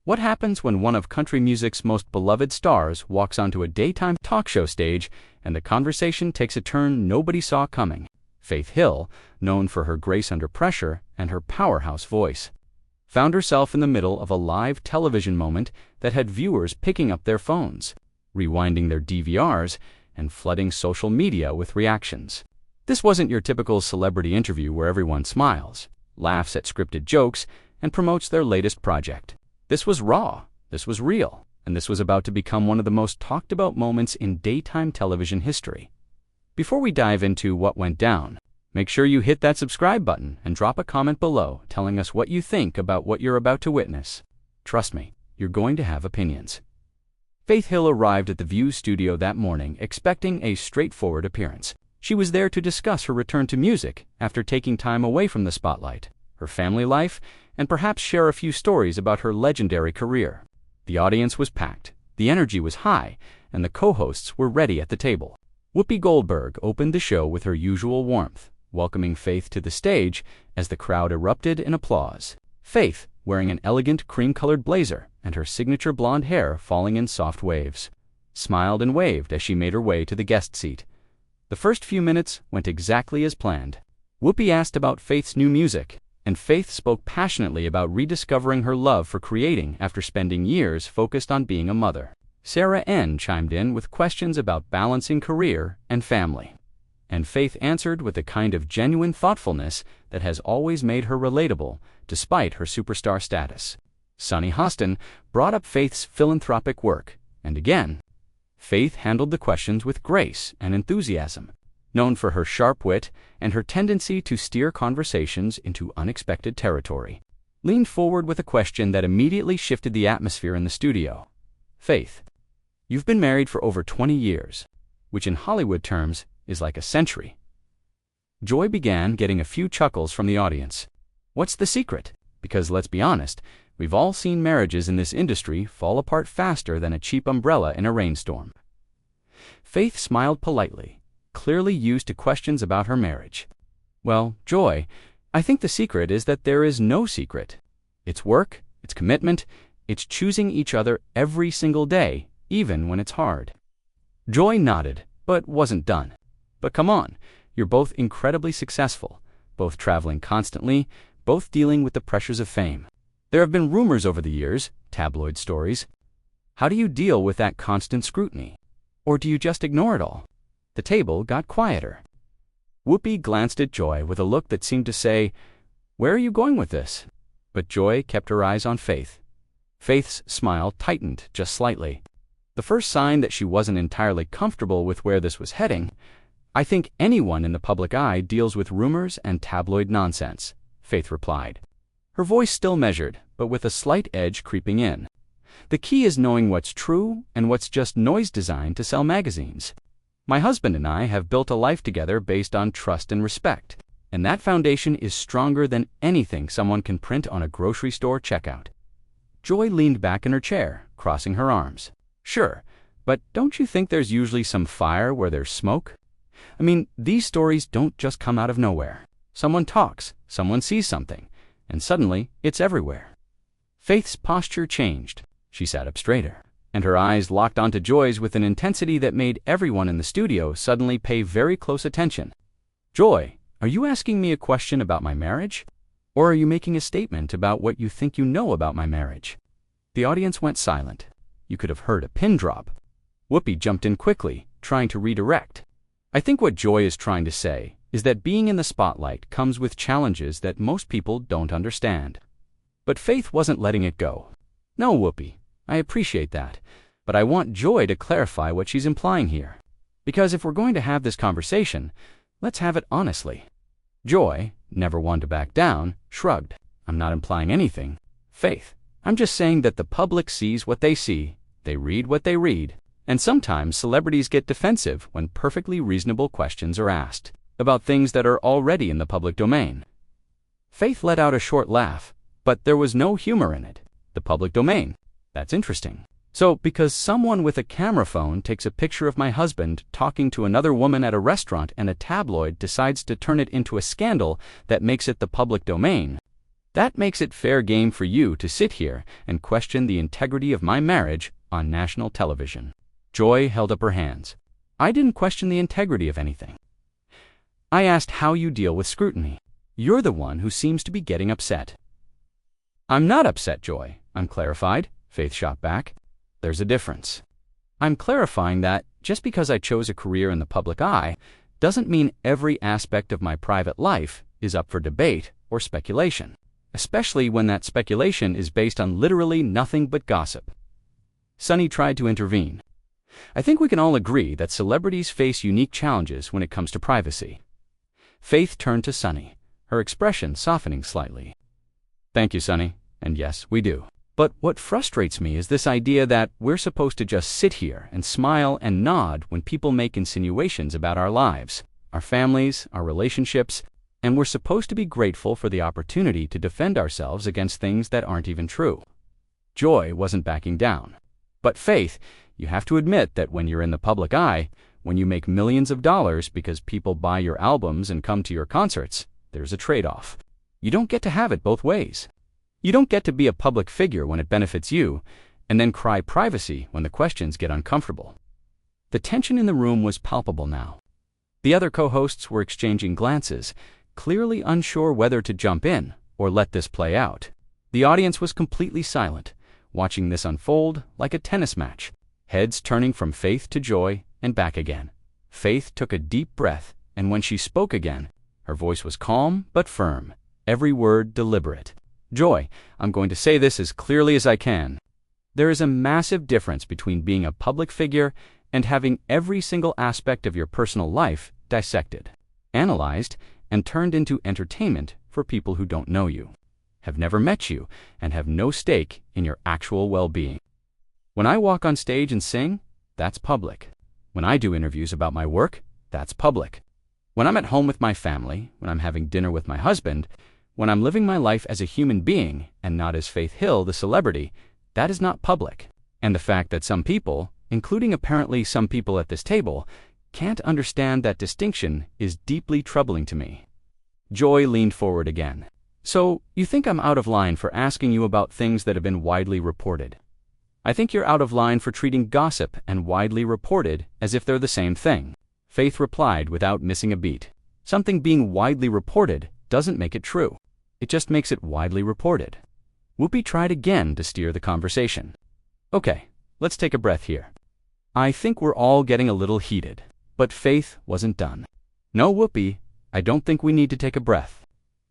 What happens when one of country music's most beloved stars walks onto a daytime talk show stage and the conversation takes a turn nobody saw coming? Faith Hill, known for her grace under pressure and her powerhouse voice, found herself in the middle of a live television moment that had viewers picking up their phones, rewinding their DVRs, and flooding social media with reactions. This wasn't your typical celebrity interview where everyone smiles, laughs at scripted jokes, and promotes their latest project. This was raw, this was real, and this was about to become one of the most talked about moments in daytime television history. Before we dive into what went down, make sure you hit that subscribe button and drop a comment below telling us what you think about what you're about to witness. Trust me, you're going to have opinions. Faith Hill arrived at the View studio that morning expecting a straightforward appearance. She was there to discuss her return to music after taking time away from the spotlight, her family life, and perhaps share a few stories about her legendary career. The audience was packed, the energy was high, and the co-hosts were ready at the table. Whoopi Goldberg opened the show with her usual warmth, welcoming Faith to the stage as the crowd erupted in applause. Faith, wearing an elegant cream-colored blazer and her signature blonde hair falling in soft waves, smiled and waved as she made her way to the guest seat. The first few minutes went exactly as planned. Whoopi asked about Faith's new music, and Faith spoke passionately about rediscovering her love for creating after spending years focused on being a mother. Sarah N. chimed in with questions about balancing career and family, and Faith answered with a kind of genuine thoughtfulness that has always made her relatable, despite her superstar status. Sunny Hostin brought up Faith's philanthropic work, and again, Faith handled the questions with grace and enthusiasm. Known for her sharp wit and her tendency to steer conversations into unexpected territory, leaned forward with a question that immediately shifted the atmosphere in the studio. Faith, you've been married for over 20 years, which in Hollywood terms is like a century. Joy began, getting a few chuckles from the audience. What's the secret? Because let's be honest, we've all seen marriages in this industry fall apart faster than a cheap umbrella in a rainstorm. Faith smiled politely, clearly used to questions about her marriage. Well, Joy, I think the secret is that there is no secret. It's work, it's commitment, it's choosing each other every single day, even when it's hard. Joy nodded, but wasn't done. But come on, you're both incredibly successful, both traveling constantly, both dealing with the pressures of fame. There have been rumors over the years, tabloid stories. How do you deal with that constant scrutiny? Or do you just ignore it all? The table got quieter. Whoopi glanced at Joy with a look that seemed to say, "Where are you going with this?" But Joy kept her eyes on Faith. Faith's smile tightened just slightly. The first sign that she wasn't entirely comfortable with where this was heading. I think anyone in the public eye deals with rumors and tabloid nonsense, Faith replied. Her voice still measured, but with a slight edge creeping in. The key is knowing what's true and what's just noise designed to sell magazines. My husband and I have built a life together based on trust and respect, and that foundation is stronger than anything someone can print on a grocery store checkout. Joy leaned back in her chair, crossing her arms. Sure, but don't you think there's usually some fire where there's smoke? I mean, these stories don't just come out of nowhere. Someone talks, someone sees something, and suddenly it's everywhere. Faith's posture changed. She sat up straighter, and her eyes locked onto Joy's with an intensity that made everyone in the studio suddenly pay very close attention. Joy, are you asking me a question about my marriage? Or are you making a statement about what you think you know about my marriage? The audience went silent. You could have heard a pin drop. Whoopi jumped in quickly, trying to redirect. I think what Joy is trying to say is that being in the spotlight comes with challenges that most people don't understand. But Faith wasn't letting it go. No, Whoopi, I appreciate that, but I want Joy to clarify what she's implying here. Because if we're going to have this conversation, let's have it honestly. Joy, never one to back down, shrugged. I'm not implying anything. Faith, I'm just saying that the public sees what they see, they read what they read, and sometimes celebrities get defensive when perfectly reasonable questions are asked about things that are already in the public domain. Faith let out a short laugh, but there was no humor in it. The public domain. That's interesting. So, because someone with a camera phone takes a picture of my husband talking to another woman at a restaurant and a tabloid decides to turn it into a scandal that makes it the public domain, That makes it fair game for you to sit here and question the integrity of my marriage on national television. Joy held up her hands. I didn't question the integrity of anything. I asked how you deal with scrutiny. You're the one who seems to be getting upset. I'm not upset, Joy, I'm clarified. Faith shot back. There's a difference. I'm clarifying that just because I chose a career in the public eye doesn't mean every aspect of my private life is up for debate or speculation, especially when that speculation is based on literally nothing but gossip. Sunny tried to intervene. I think we can all agree that celebrities face unique challenges when it comes to privacy. Faith turned to Sunny, her expression softening slightly. Thank you, Sunny. And yes, we do. But what frustrates me is this idea that we're supposed to just sit here and smile and nod when people make insinuations about our lives, our families, our relationships, and we're supposed to be grateful for the opportunity to defend ourselves against things that aren't even true. Joy wasn't backing down. But Faith, you have to admit that when you're in the public eye, when you make millions of dollars because people buy your albums and come to your concerts, there's a trade-off. You don't get to have it both ways. You don't get to be a public figure when it benefits you, and then cry privacy when the questions get uncomfortable. The tension in the room was palpable now. The other co-hosts were exchanging glances, clearly unsure whether to jump in or let this play out. The audience was completely silent, watching this unfold like a tennis match, heads turning from Faith to Joy and back again. Faith took a deep breath, and when she spoke again, her voice was calm but firm, every word deliberate. Joy, I'm going to say this as clearly as I can. There is a massive difference between being a public figure and having every single aspect of your personal life dissected, analyzed, and turned into entertainment for people who don't know you, have never met you, and have no stake in your actual well-being. When I walk on stage and sing, that's public. When I do interviews about my work, that's public. When I'm at home with my family, when I'm having dinner with my husband, when I'm living my life as a human being and not as Faith Hill, the celebrity, that is not public. And the fact that some people, including apparently some people at this table, can't understand that distinction is deeply troubling to me. Joy leaned forward again. So, you think I'm out of line for asking you about things that have been widely reported? I think you're out of line for treating gossip and widely reported as if they're the same thing. Faith replied without missing a beat. Something being widely reported doesn't make it true. It just makes it widely reported. Whoopi tried again to steer the conversation. Okay, let's take a breath here. I think we're all getting a little heated. But Faith wasn't done. No, Whoopi, I don't think we need to take a breath.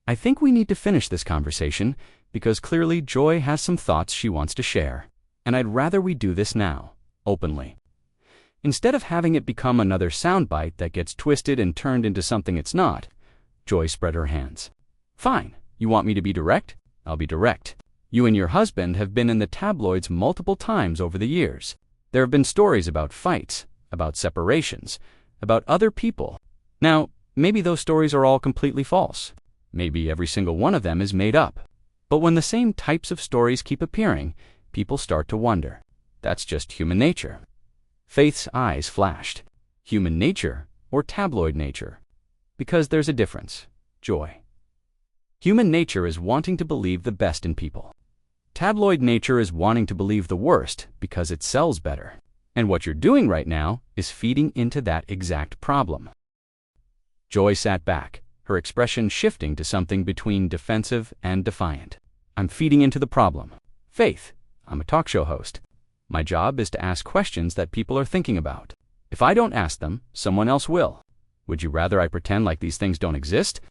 I think we need to finish this conversation because clearly Joy has some thoughts she wants to share. And I'd rather we do this now, openly. Instead of having it become another soundbite that gets twisted and turned into something it's not. Joy spread her hands. Fine. You want me to be direct? I'll be direct. You and your husband have been in the tabloids multiple times over the years. There have been stories about fights, about separations, about other people. Now, maybe those stories are all completely false. Maybe every single one of them is made up. But when the same types of stories keep appearing, people start to wonder. That's just human nature. Faith's eyes flashed. Human nature or tabloid nature? Because there's a difference, Joy. Human nature is wanting to believe the best in people. Tabloid nature is wanting to believe the worst because it sells better. And what you're doing right now is feeding into that exact problem. Joy sat back, her expression shifting to something between defensive and defiant. I'm feeding into the problem. Faith, I'm a talk show host. My job is to ask questions that people are thinking about. If I don't ask them, someone else will. Would you rather I pretend like these things don't exist?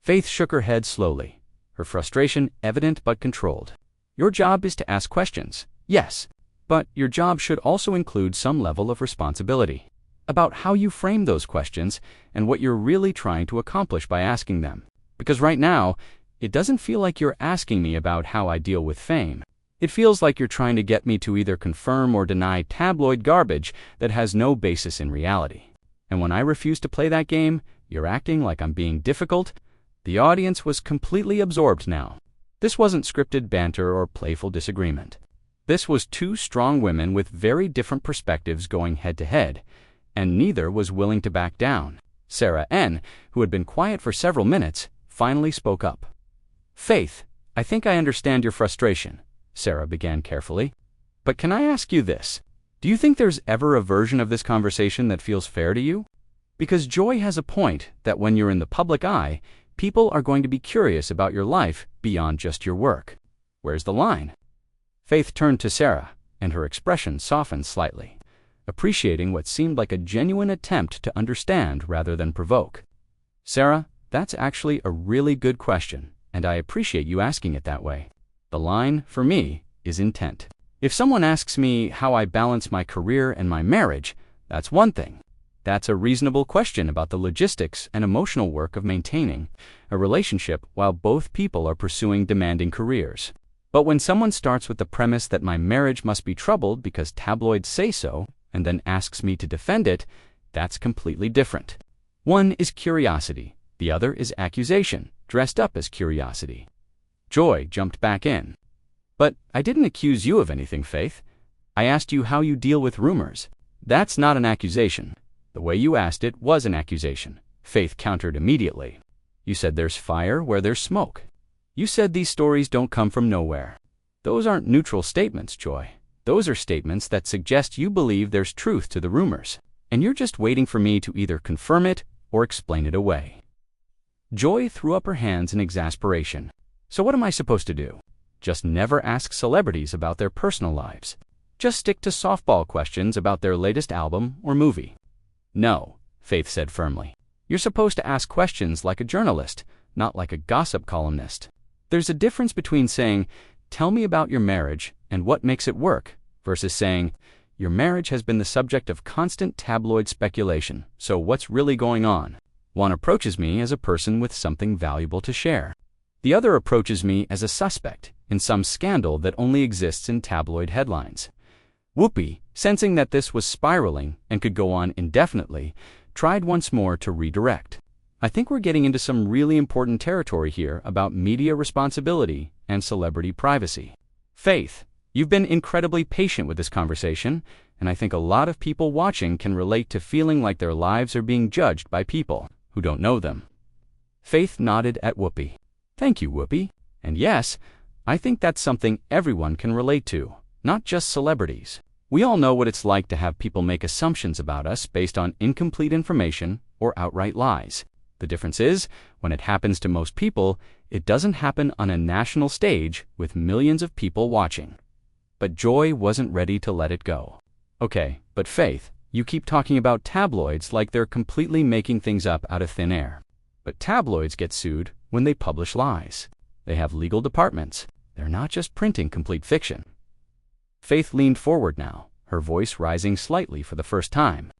Faith shook her head slowly, her frustration evident but controlled. Your job is to ask questions, yes, but your job should also include some level of responsibility about how you frame those questions and what you're really trying to accomplish by asking them. Because right now, it doesn't feel like you're asking me about how I deal with fame. It feels like you're trying to get me to either confirm or deny tabloid garbage that has no basis in reality. And when I refuse to play that game, you're acting like I'm being difficult. The audience was completely absorbed now. This wasn't scripted banter or playful disagreement. This was two strong women with very different perspectives going head-to-head, and neither was willing to back down. Sarah N., who had been quiet for several minutes, finally spoke up. Faith, I think I understand your frustration, Sarah began carefully. But can I ask you this? Do you think there's ever a version of this conversation that feels fair to you? Because Joy has a point that when you're in the public eye, people are going to be curious about your life beyond just your work. Where's the line? Faith turned to Sarah, and her expression softened slightly, appreciating what seemed like a genuine attempt to understand rather than provoke. Sarah, that's actually a really good question, and I appreciate you asking it that way. The line, for me, is intent. If someone asks me how I balance my career and my marriage, that's one thing. That's a reasonable question about the logistics and emotional work of maintaining a relationship while both people are pursuing demanding careers. But when someone starts with the premise that my marriage must be troubled because tabloids say so, and then asks me to defend it, that's completely different. One is curiosity, the other is accusation, dressed up as curiosity. Joy jumped back in. But I didn't accuse you of anything, Faith. I asked you how you deal with rumors. That's not an accusation. The way you asked it was an accusation, Faith countered immediately. You said there's fire where there's smoke. You said these stories don't come from nowhere. Those aren't neutral statements, Joy. Those are statements that suggest you believe there's truth to the rumors, and you're just waiting for me to either confirm it or explain it away. Joy threw up her hands in exasperation. So what am I supposed to do? Just never ask celebrities about their personal lives. Just stick to softball questions about their latest album or movie. No, Faith said firmly. You're supposed to ask questions like a journalist, not like a gossip columnist. There's a difference between saying, "Tell me about your marriage and what makes it work," versus saying, "Your marriage has been the subject of constant tabloid speculation, so what's really going on?" One approaches me as a person with something valuable to share. The other approaches me as a suspect in some scandal that only exists in tabloid headlines. Whoopi, sensing that this was spiraling and could go on indefinitely, tried once more to redirect. I think we're getting into some really important territory here about media responsibility and celebrity privacy. Faith, you've been incredibly patient with this conversation, and I think a lot of people watching can relate to feeling like their lives are being judged by people who don't know them. Faith nodded at Whoopi. Thank you, Whoopi. And yes, I think that's something everyone can relate to, not just celebrities. We all know what it's like to have people make assumptions about us based on incomplete information or outright lies. The difference is, when it happens to most people, it doesn't happen on a national stage with millions of people watching. But Joy wasn't ready to let it go. Okay, but Faith, you keep talking about tabloids like they're completely making things up out of thin air. But tabloids get sued when they publish lies. They have legal departments. They're not just printing complete fiction. Faith leaned forward now, her voice rising slightly for the first time.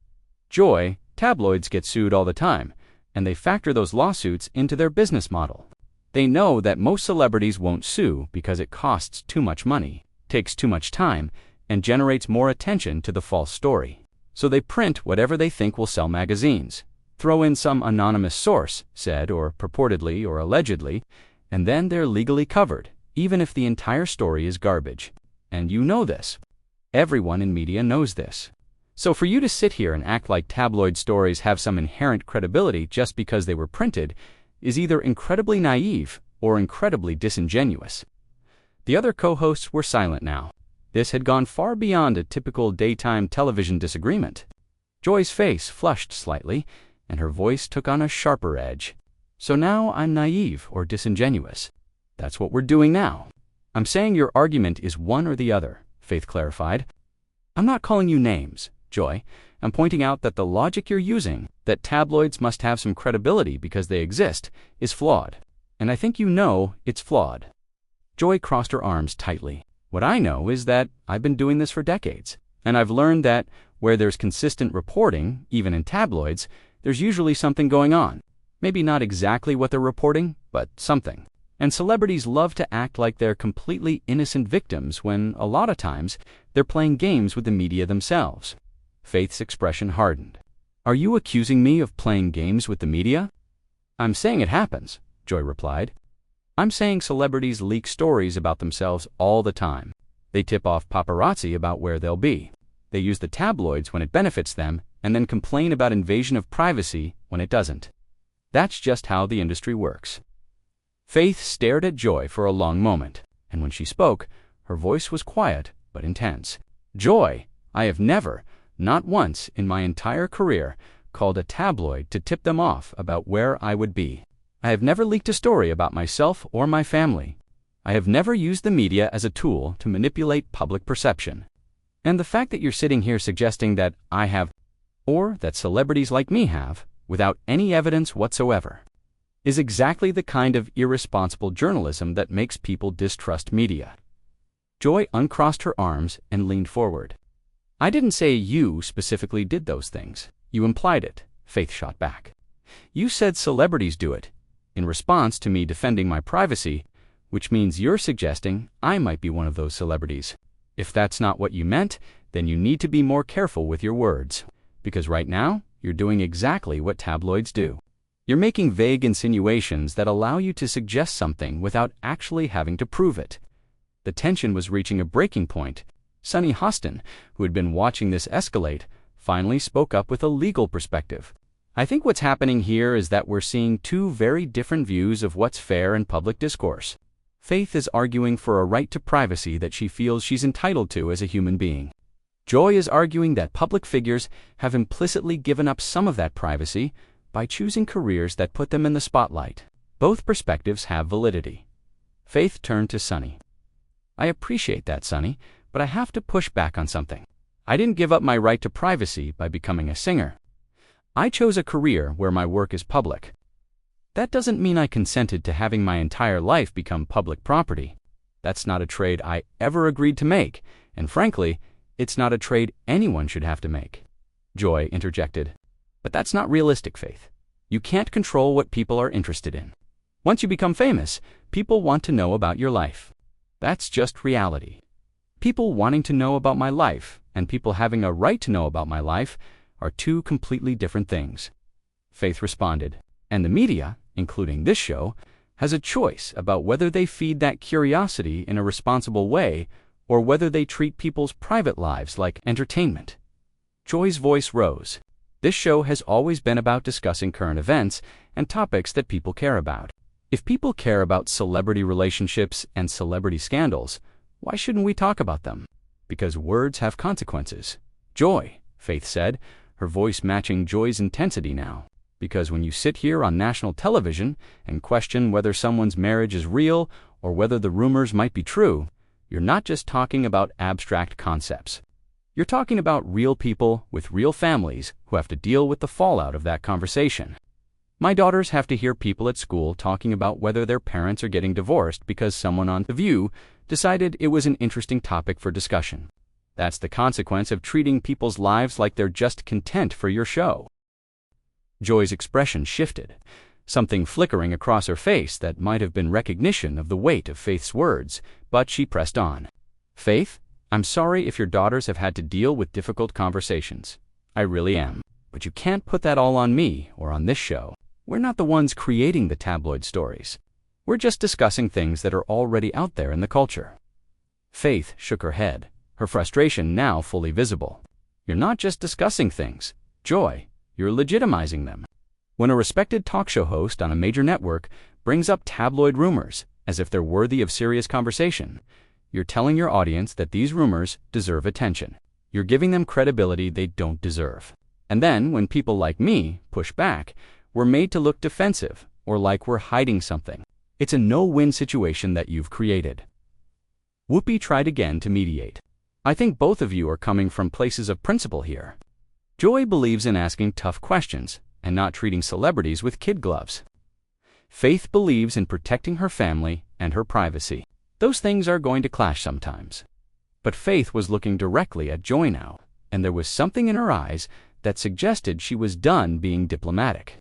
Joy, tabloids get sued all the time, and they factor those lawsuits into their business model. They know that most celebrities won't sue because it costs too much money, takes too much time, and generates more attention to the false story. So they print whatever they think will sell magazines, throw in some anonymous source, said or purportedly or allegedly, and then they're legally covered, even if the entire story is garbage. And you know this. Everyone in media knows this. So for you to sit here and act like tabloid stories have some inherent credibility just because they were printed is either incredibly naive or incredibly disingenuous. The other co-hosts were silent now. This had gone far beyond a typical daytime television disagreement. Joy's face flushed slightly, and her voice took on a sharper edge. So now I'm naive or disingenuous. That's what we're doing now. I'm saying your argument is one or the other, Faith clarified. I'm not calling you names, Joy. I'm pointing out that the logic you're using, that tabloids must have some credibility because they exist, is flawed. And I think you know it's flawed. Joy crossed her arms tightly. What I know is that I've been doing this for decades, and I've learned that where there's consistent reporting, even in tabloids, there's usually something going on. Maybe not exactly what they're reporting, but something. And celebrities love to act like they're completely innocent victims when, a lot of times, they're playing games with the media themselves. Faith's expression hardened. Are you accusing me of playing games with the media? I'm saying it happens, Joy replied. I'm saying celebrities leak stories about themselves all the time. They tip off paparazzi about where they'll be. They use the tabloids when it benefits them, and then complain about invasion of privacy when it doesn't. That's just how the industry works. Faith stared at Joy for a long moment, and when she spoke, her voice was quiet but intense. Joy, I have never, not once in my entire career, called a tabloid to tip them off about where I would be. I have never leaked a story about myself or my family. I have never used the media as a tool to manipulate public perception. And the fact that you're sitting here suggesting that I have, or that celebrities like me have, without any evidence whatsoever, is exactly the kind of irresponsible journalism that makes people distrust media. Joy uncrossed her arms and leaned forward. I didn't say you specifically did those things. You implied it, Faith shot back. You said celebrities do it, in response to me defending my privacy, which means you're suggesting I might be one of those celebrities. If that's not what you meant, then you need to be more careful with your words, because right now, you're doing exactly what tabloids do. You're making vague insinuations that allow you to suggest something without actually having to prove it. The tension was reaching a breaking point. Sunny Hostin, who had been watching this escalate, finally spoke up with a legal perspective. I think what's happening here is that we're seeing two very different views of what's fair in public discourse. Faith is arguing for a right to privacy that she feels she's entitled to as a human being. Joy is arguing that public figures have implicitly given up some of that privacy by choosing careers that put them in the spotlight. Both perspectives have validity. Faith turned to Sunny. I appreciate that, Sunny, but I have to push back on something. I didn't give up my right to privacy by becoming a singer. I chose a career where my work is public. That doesn't mean I consented to having my entire life become public property. That's not a trade I ever agreed to make, and frankly, it's not a trade anyone should have to make. Joy interjected. But that's not realistic, Faith. You can't control what people are interested in. Once you become famous, people want to know about your life. That's just reality. People wanting to know about my life and people having a right to know about my life are two completely different things. Faith responded. And the media, including this show, has a choice about whether they feed that curiosity in a responsible way or whether they treat people's private lives like entertainment. Joy's voice rose. This show has always been about discussing current events and topics that people care about. If people care about celebrity relationships and celebrity scandals, why shouldn't we talk about them? Because words have consequences. Joy, Faith said, her voice matching Joy's intensity now. Because when you sit here on national television and question whether someone's marriage is real or whether the rumors might be true, you're not just talking about abstract concepts. You're talking about real people with real families who have to deal with the fallout of that conversation. My daughters have to hear people at school talking about whether their parents are getting divorced because someone on The View decided it was an interesting topic for discussion. That's the consequence of treating people's lives like they're just content for your show. Joy's expression shifted, something flickering across her face that might have been recognition of the weight of Faith's words, but she pressed on. Faith, I'm sorry if your daughters have had to deal with difficult conversations. I really am. But you can't put that all on me or on this show. We're not the ones creating the tabloid stories. We're just discussing things that are already out there in the culture. Faith shook her head, her frustration now fully visible. You're not just discussing things, Joy. You're legitimizing them. When a respected talk show host on a major network brings up tabloid rumors as if they're worthy of serious conversation, you're telling your audience that these rumors deserve attention. You're giving them credibility they don't deserve. And then, when people like me push back, we're made to look defensive or like we're hiding something. It's a no-win situation that you've created. Whoopi tried again to mediate. I think both of you are coming from places of principle here. Joy believes in asking tough questions and not treating celebrities with kid gloves. Faith believes in protecting her family and her privacy. Those things are going to clash sometimes. But Faith was looking directly at Joy now, and there was something in her eyes that suggested she was done being diplomatic.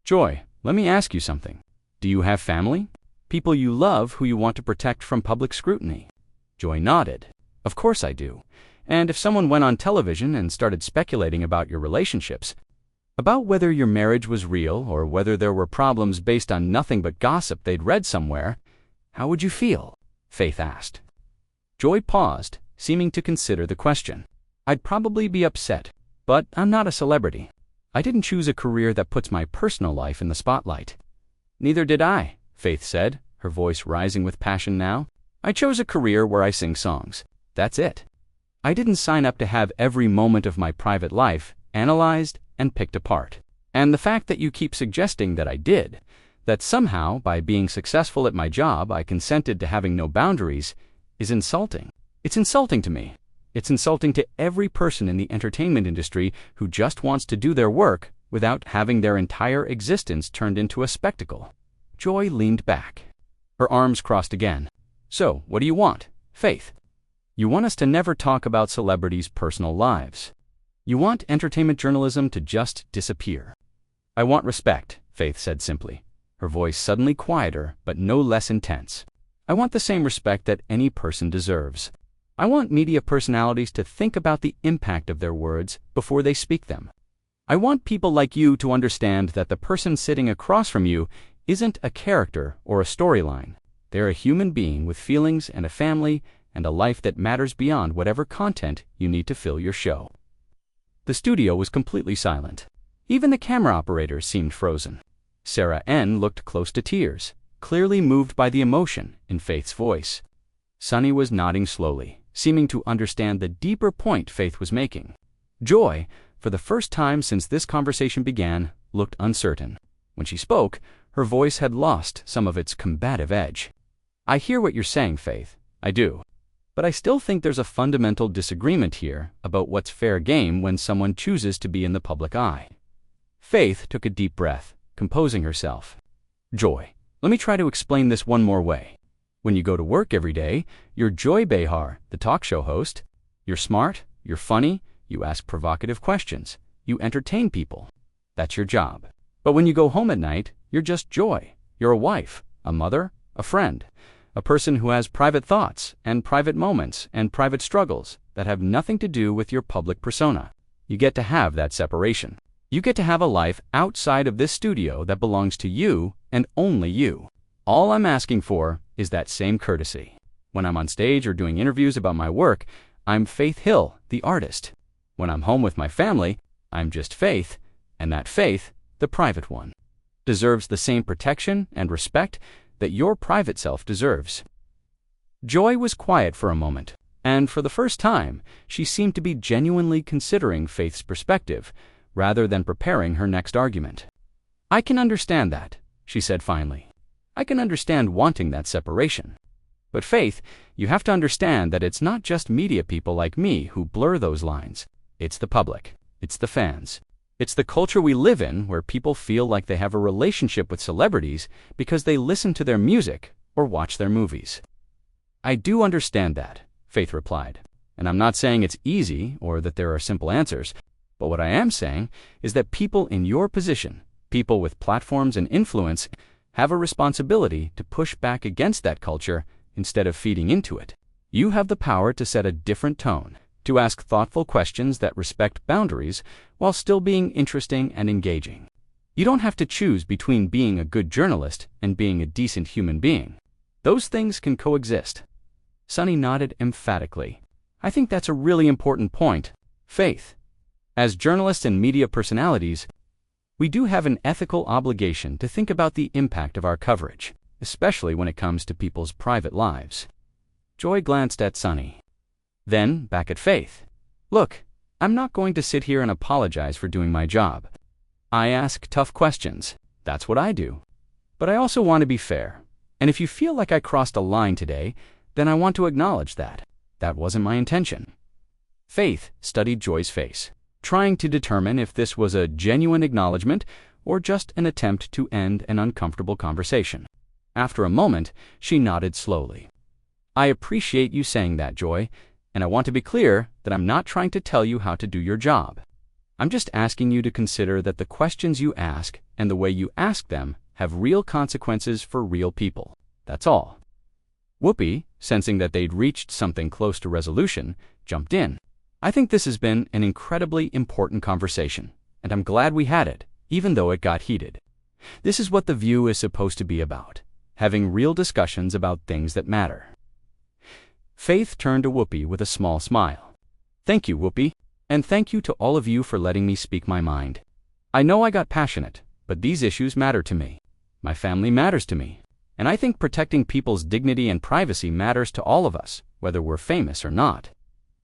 Joy, let me ask you something. Do you have family? People you love who you want to protect from public scrutiny? Joy nodded. Of course I do. And if someone went on television and started speculating about your relationships, about whether your marriage was real or whether there were problems based on nothing but gossip they'd read somewhere, how would you feel? Faith asked. Joy paused, seeming to consider the question. I'd probably be upset, but I'm not a celebrity. I didn't choose a career that puts my personal life in the spotlight. Neither did I, Faith said, her voice rising with passion now. "I chose a career where I sing songs. That's it. I didn't sign up to have every moment of my private life analyzed and picked apart. And the fact that you keep suggesting that I did, that somehow, by being successful at my job, I consented to having no boundaries, is insulting. It's insulting to me. It's insulting to every person in the entertainment industry who just wants to do their work without having their entire existence turned into a spectacle." Joy leaned back. Her arms crossed again. "So, what do you want, Faith? You want us to never talk about celebrities' personal lives. You want entertainment journalism to just disappear." "I want respect," Faith said simply, her voice suddenly quieter but no less intense. "I want the same respect that any person deserves. I want media personalities to think about the impact of their words before they speak them. I want people like you to understand that the person sitting across from you isn't a character or a storyline. They're a human being with feelings and a family and a life that matters beyond whatever content you need to fill your show." The studio was completely silent. Even the camera operators seemed frozen. Sarah N. looked close to tears, clearly moved by the emotion in Faith's voice. Sunny was nodding slowly, seeming to understand the deeper point Faith was making. Joy, for the first time since this conversation began, looked uncertain. When she spoke, her voice had lost some of its combative edge. "I hear what you're saying, Faith. I do. But I still think there's a fundamental disagreement here about what's fair game when someone chooses to be in the public eye." Faith took a deep breath, composing herself. "Joy, let me try to explain this one more way. When you go to work every day, you're Joy Behar, the talk show host. You're smart, you're funny, you ask provocative questions, you entertain people. That's your job. But when you go home at night, you're just Joy. You're a wife, a mother, a friend, a person who has private thoughts and private moments and private struggles that have nothing to do with your public persona. You get to have that separation. You get to have a life outside of this studio that belongs to you and only you. All I'm asking for is that same courtesy. When I'm on stage or doing interviews about my work, I'm Faith Hill, the artist. When I'm home with my family, I'm just Faith, and that Faith, the private one, deserves the same protection and respect that your private self deserves." Joy was quiet for a moment, and for the first time, she seemed to be genuinely considering Faith's perspective, rather than preparing her next argument. "I can understand that," she said finally. "I can understand wanting that separation. But Faith, you have to understand that it's not just media people like me who blur those lines. It's the public. It's the fans. It's the culture we live in where people feel like they have a relationship with celebrities because they listen to their music or watch their movies." "I do understand that," Faith replied. "And I'm not saying it's easy or that there are simple answers. But what I am saying is that people in your position, people with platforms and influence, have a responsibility to push back against that culture instead of feeding into it. You have the power to set a different tone, to ask thoughtful questions that respect boundaries while still being interesting and engaging. You don't have to choose between being a good journalist and being a decent human being. Those things can coexist." Sunny nodded emphatically. "I think that's a really important point, Faith. As journalists and media personalities, we do have an ethical obligation to think about the impact of our coverage, especially when it comes to people's private lives." Joy glanced at Sunny, then back at Faith. "Look, I'm not going to sit here and apologize for doing my job. I ask tough questions. That's what I do. But I also want to be fair. And if you feel like I crossed a line today, then I want to acknowledge that. That wasn't my intention." Faith studied Joy's face, trying to determine if this was a genuine acknowledgement or just an attempt to end an uncomfortable conversation. After a moment, she nodded slowly. "I appreciate you saying that, Joy, and I want to be clear that I'm not trying to tell you how to do your job. I'm just asking you to consider that the questions you ask and the way you ask them have real consequences for real people. That's all." Whoopi, sensing that they'd reached something close to resolution, jumped in. "I think this has been an incredibly important conversation, and I'm glad we had it, even though it got heated. This is what The View is supposed to be about, having real discussions about things that matter." Faith turned to Whoopi with a small smile. "Thank you, Whoopi, and thank you to all of you for letting me speak my mind. I know I got passionate, but these issues matter to me. My family matters to me. And I think protecting people's dignity and privacy matters to all of us, whether we're famous or not.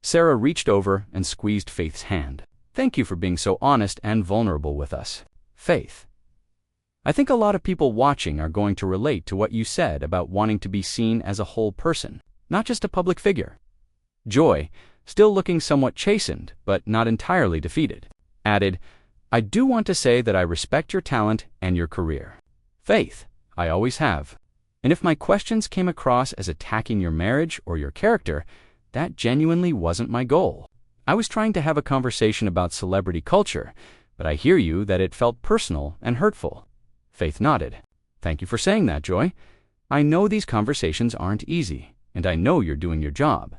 Sarah reached over and squeezed Faith's hand. Thank you for being so honest and vulnerable with us. Faith, I think a lot of people watching are going to relate to what you said about wanting to be seen as a whole person, not just a public figure. Joy, still looking somewhat chastened, but not entirely defeated, added, I do want to say that I respect your talent and your career. Faith, I always have. And if my questions came across as attacking your marriage or your character, that genuinely wasn't my goal. I was trying to have a conversation about celebrity culture, but I hear you that it felt personal and hurtful. Faith nodded. Thank you for saying that, Joy. I know these conversations aren't easy, and I know you're doing your job.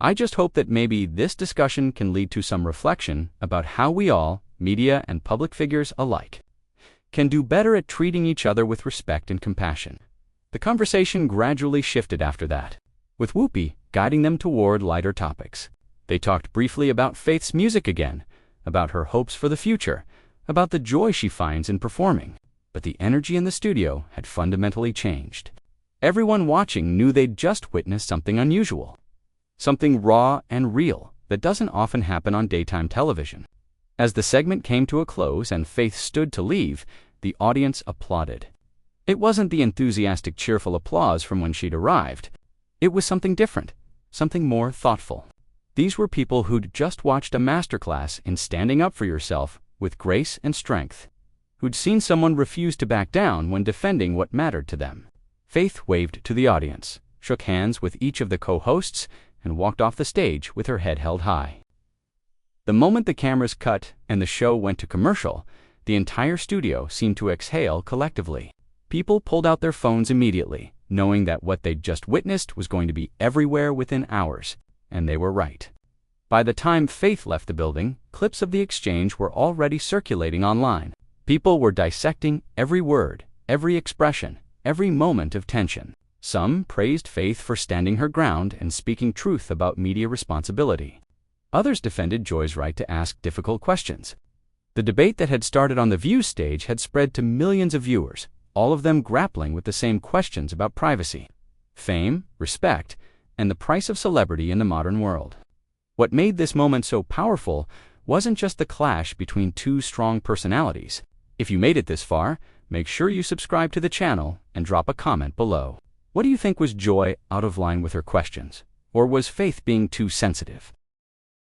I just hope that maybe this discussion can lead to some reflection about how we all, media and public figures alike, can do better at treating each other with respect and compassion. The conversation gradually shifted after that, with Whoopi guiding them toward lighter topics. They talked briefly about Faith's music again, about her hopes for the future, about the joy she finds in performing. But the energy in the studio had fundamentally changed. Everyone watching knew they'd just witnessed something unusual, something raw and real that doesn't often happen on daytime television. As the segment came to a close and Faith stood to leave, the audience applauded. It wasn't the enthusiastic, cheerful applause from when she'd arrived. It was something different, something more thoughtful. These were people who'd just watched a masterclass in standing up for yourself with grace and strength, who'd seen someone refuse to back down when defending what mattered to them. Faith waved to the audience, shook hands with each of the co-hosts, and walked off the stage with her head held high. The moment the cameras cut and the show went to commercial, the entire studio seemed to exhale collectively. People pulled out their phones immediately, knowing that what they'd just witnessed was going to be everywhere within hours, and they were right. By the time Faith left the building, clips of the exchange were already circulating online. People were dissecting every word, every expression, every moment of tension. Some praised Faith for standing her ground and speaking truth about media responsibility. Others defended Joy's right to ask difficult questions. The debate that had started on the View stage had spread to millions of viewers, all of them grappling with the same questions about privacy, fame, respect, and the price of celebrity in the modern world. What made this moment so powerful wasn't just the clash between two strong personalities. If you made it this far, make sure you subscribe to the channel and drop a comment below. What do you think? Was Joy out of line with her questions? Or was Faith being too sensitive?